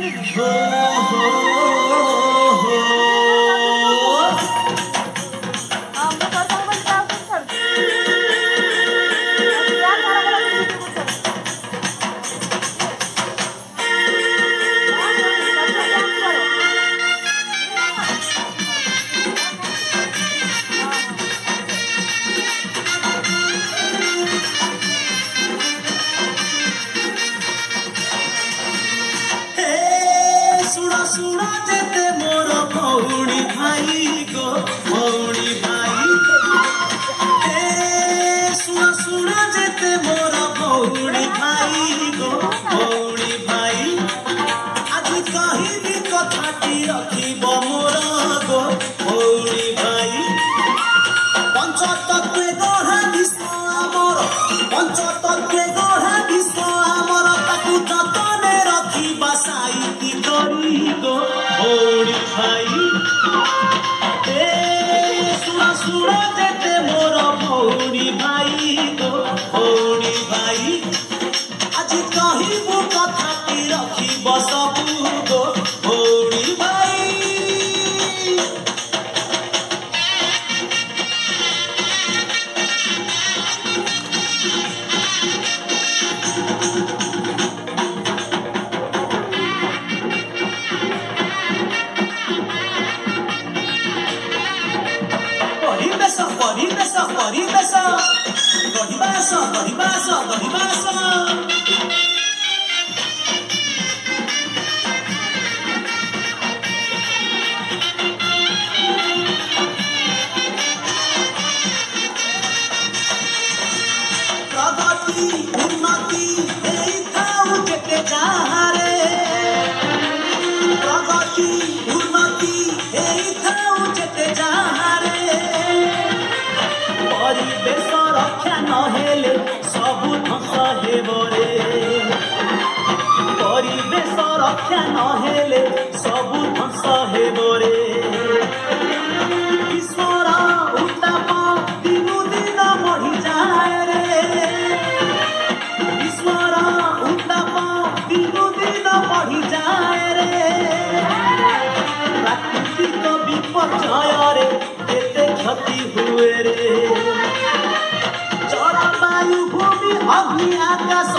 हो हो हो सुना जेते मोर भौणी भाई गो भौणी भाई सुना जेते मोर भौणी भाई गो भौणी भाई आज कहिबी कथाटी रखिब मोर गो भौणी भाई पंचतत्वे गढ़ा विश्व आमर पंचतत्वे गढ़ा विश्व आमर ताकू जतने रखिबा साईती करी गो भौणी भाई सुना जेते मोर भौणी भाई गो भौणी भाई आज कहिबू कथाटी रखिब सबू गो भौणी भाई प्रगति उन्नति जेते जाहारे प्रगति उन्नति जेते जाहारे परिवेश रक्षा नहेले सबु ध्वंस हेबरे परिवेश रक्षा नहेले सबु ध्वंस हेबरे ईश्वर उत्ताप दिनु दिन बढ़ी जाए रे ईश्वर उत्ताप दिनु दिन बढ़ी जाए रे प्राकृतिक विपर्यय रे केते क्षति हुए रे जलवायु भूमि अग्नि आकाश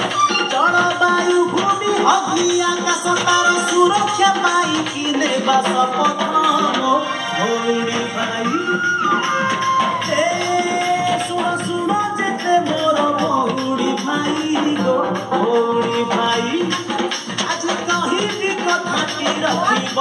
जलवायु भूमि अग्नि आकाश तार सुरक्षा पाई किने बास पथन भौणी भाई सुन जेते मोर भौणी भाई गो भौणी भाई आज कहिबी कथाटी रखिब